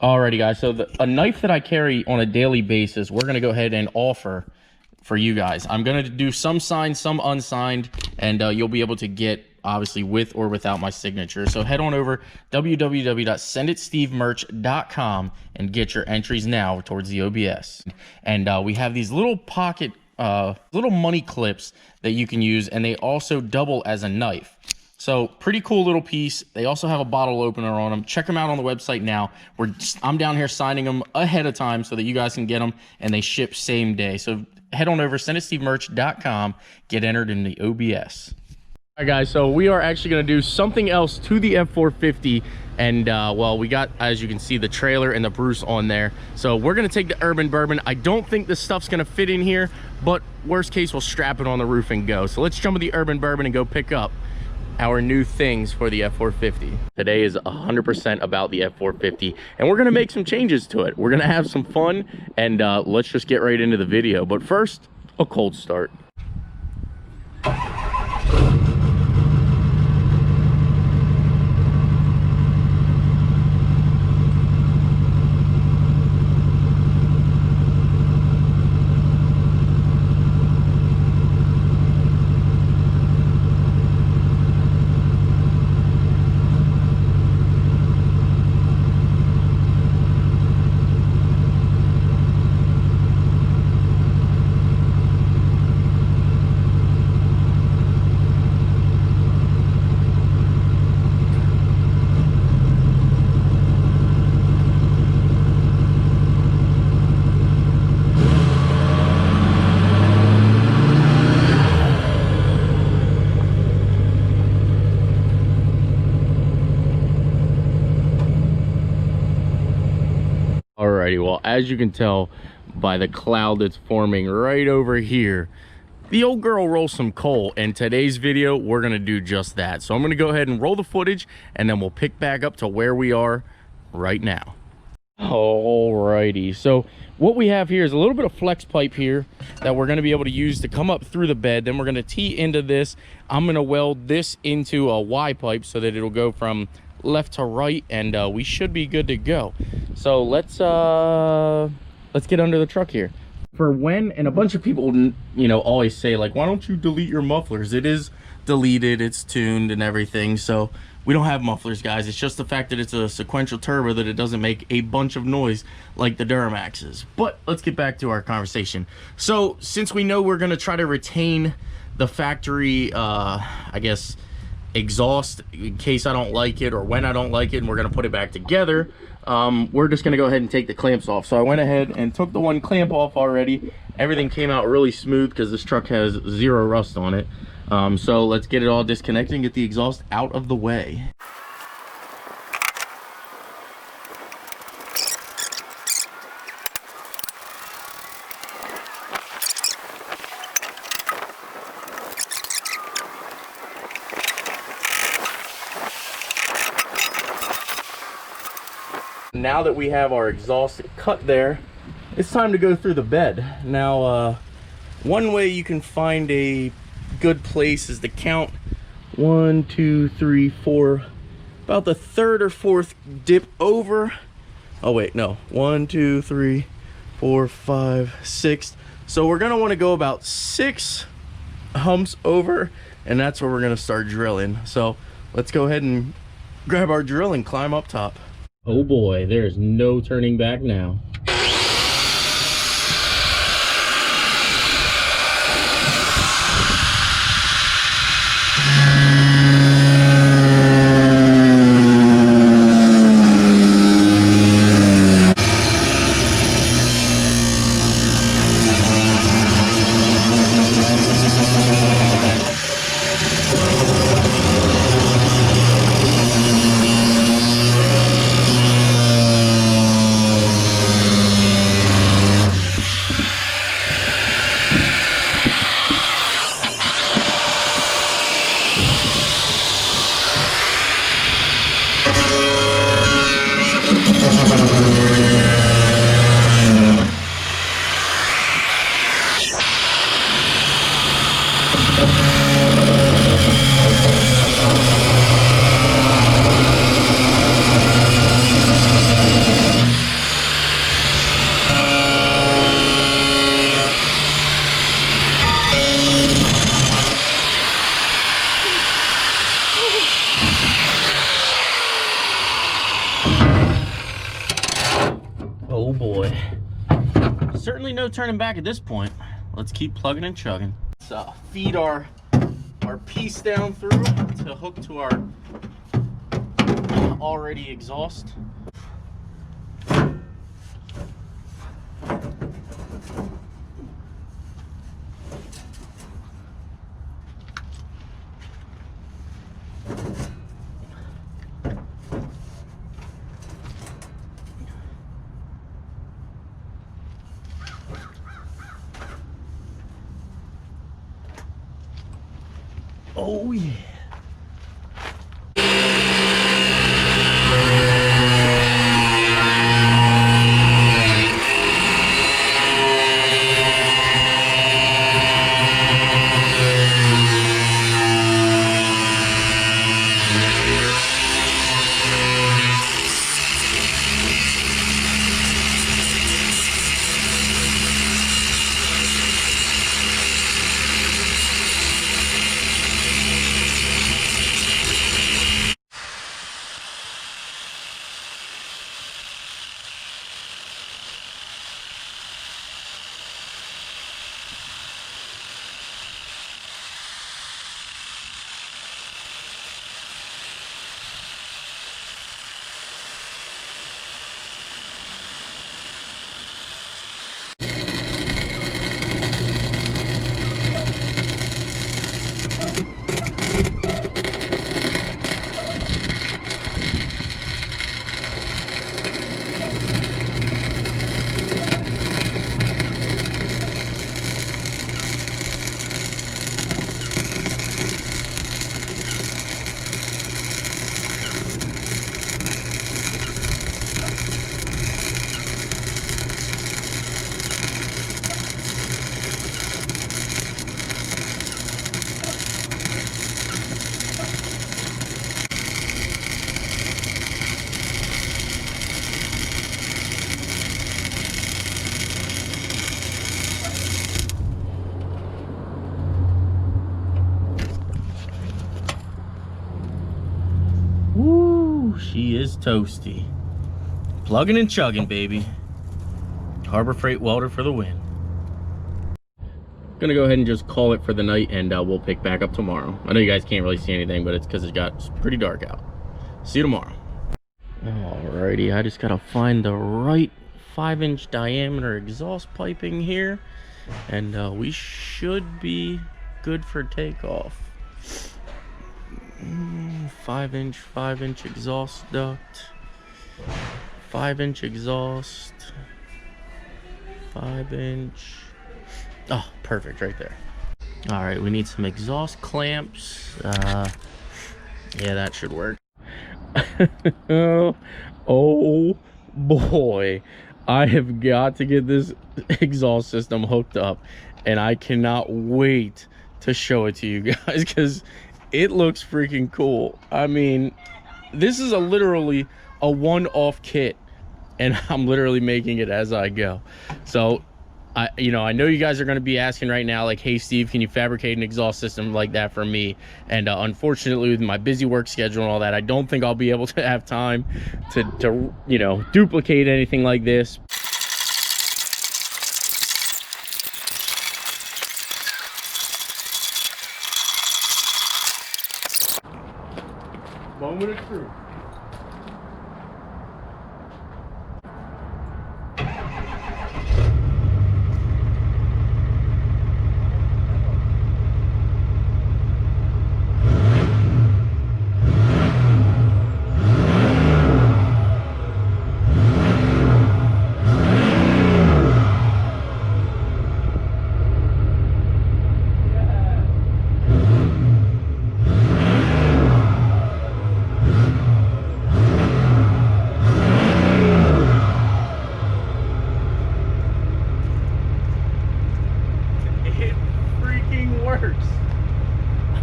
Alrighty, guys. So a knife that I carry on a daily basis, we're gonna go ahead and offer for you guys. I'm gonna do some signed, some unsigned, and you'll be able to get obviously with or without my signature. So head on over www.senditstevemerch.com and get your entries now towards the OBS. And we have these little pocket, little money clips that you can use, and they also double as a knife. So pretty cool little piece. They also have a bottle opener on them. Check them out on the website now. I'm down here signing them ahead of time so that you guys can get them, and they ship same day. So head on over senditstevemerch.com, get entered in the OBS. All right, guys, so we are actually going to do something else to the F450, and well, we got, as you can see, the trailer and the Bruce on there. So we're going to take the Urban Bourbon. I don't think this stuff's going to fit in here, but worst case, we'll strap it on the roof and go. So let's jump with the Urban Bourbon and go pick up our new things for the F450. Today is 100% about the F450, and we're going to make some changes to it. We're going to have some fun, and let's just get right into the video. But first, a cold start. Alrighty, well, as you can tell by the cloud that's forming right over here, the old girl rolls some coal, and today's video we're gonna do just that. So I'm gonna go ahead and roll the footage, and then we'll pick back up to where we are right now. Alrighty, so what we have here is a little bit of flex pipe here that we're going to be able to use to come up through the bed. Then we're going to tee into this. I'm going to weld this into a Y pipe so that it'll go from left to right, and we should be good to go. So let's get under the truck here. For when, and a bunch of people, you know, always say, like, why don't you delete your mufflers? It is deleted, it's tuned and everything, so we don't have mufflers, guys. It's just the fact that it's a sequential turbo that it doesn't make a bunch of noise like the Duramaxes. But let's get back to our conversation. So since we know we're gonna try to retain the factory, I guess, exhaust in case I don't like it or when I don't like it, and we're gonna put it back together, we're just gonna go ahead and take the clamps off. So I went ahead and took the one clamp off already. Everything came out really smooth because this truck has zero rust on it. So let's get it all disconnected and get the exhaust out of the way. Now that we have our exhaust cut there, it's time to go through the bed. Now, one way you can find a good place is to count 1, 2, 3, 4, about the third or fourth dip over. Oh wait, no, 1, 2, 3, 4, 5, 6. So we're gonna want to go about 6 humps over, and that's where we're gonna start drilling. So let's go ahead and grab our drill and climb up top. Oh boy, there's no turning back now. Oh boy. Certainly no turning back at this point. Let's keep plugging and chugging. Let's feed our piece down through to hook to our already exhaust. Oh yeah. Woo, she is toasty. Plugging and chugging, baby. Harbor Freight welder for the win. Gonna go ahead and just call it for the night, and we'll pick back up tomorrow. I know you guys can't really see anything, but it's because it got pretty dark out. See you tomorrow. Alrighty, I just gotta find the right 5-inch diameter exhaust piping here, and we should be good for takeoff. 5-inch exhaust duct, 5-inch exhaust, 5-inch. Oh, perfect, right there. All right, we need some exhaust clamps. Yeah, that should work. Oh boy, I have got to get this exhaust system hooked up, and I cannot wait to show it to you guys because it looks freaking cool. I mean, this is literally a one-off kit, and I'm literally making it as I go. So I know you guys are going to be asking right now, like, hey Steve, can you fabricate an exhaust system like that for me? And unfortunately, with my busy work schedule and all that, I don't think I'll be able to have time to duplicate anything like this. Moment of truth.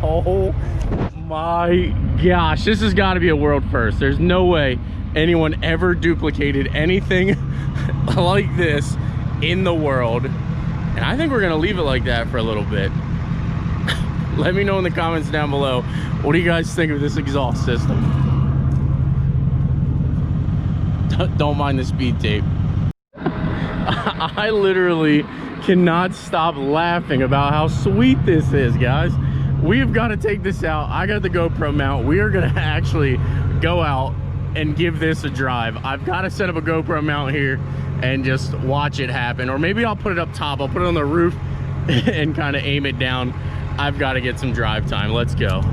Oh my gosh, this has got to be a world first. There's no way anyone ever duplicated anything like this in the world. And I think we're gonna leave it like that for a little bit. Let me know in the comments down below, what do you guys think of this exhaust system? Don't mind the speed tape. I literally cannot stop laughing about how sweet this is, guys. We've got to take this out. I got the GoPro mount. We are gonna actually go out and give this a drive. I've got to set up a GoPro mount here and just watch it happen. Or maybe I'll put it up top. I'll put it on the roof and kind of aim it down. I've got to get some drive time. Let's go.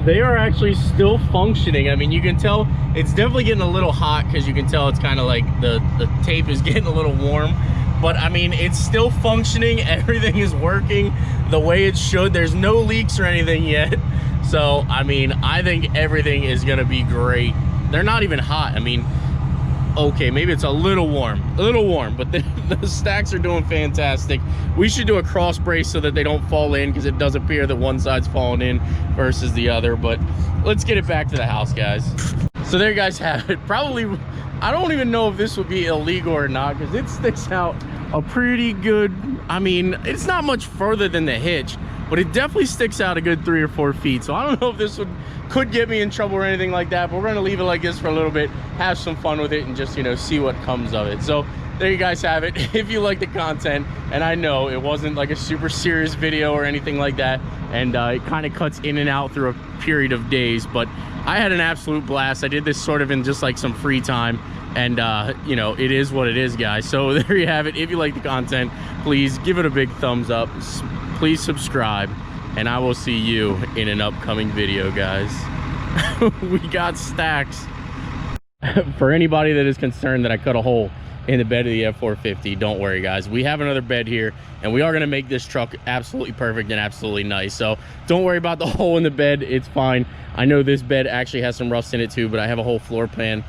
They are actually still functioning. I mean, you can tell it's definitely getting a little hot because you can tell it's kind of like the tape is getting a little warm, but I mean, it's still functioning. Everything is working the way it should. There's no leaks or anything yet. So I mean, I think everything is gonna be great. They're not even hot. I mean, okay, maybe it's a little warm, but the stacks are doing fantastic. We should do a cross brace so that they don't fall in, because it does appear that one side's falling in versus the other. But let's get it back to the house, guys. So there you guys have it. Probably, I don't even know if this would be illegal or not, because it sticks out a pretty good, I mean, it's not much further than the hitch, but it definitely sticks out a good 3 or 4 feet. So I don't know if this could get me in trouble or anything like that, but we're gonna leave it like this for a little bit, have some fun with it, and just, you know, see what comes of it. So there you guys have it. If you like the content, and I know it wasn't like a super serious video or anything like that, and it kind of cuts in and out through a period of days, but I had an absolute blast. I did this sort of in just like some free time, and you know, it is what it is, guys. So there you have it. If you like the content, please give it a big thumbs up. Please subscribe, and I will see you in an upcoming video, guys. We got stacks. For anybody that is concerned that I cut a hole in the bed of the F450, don't worry, guys. We have another bed here, and we are going to make this truck absolutely perfect and absolutely nice. So don't worry about the hole in the bed. It's fine. I know this bed actually has some rust in it too, but I have a whole floor plan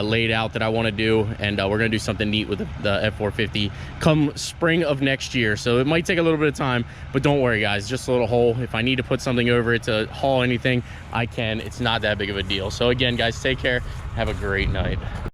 laid out that I want to do, and we're going to do something neat with the F450 come spring of next year. So it might take a little bit of time, but don't worry, guys. Just a little hole. If I need to put something over it to haul anything, I can. It's not that big of a deal. So again, guys, take care. Have a great night.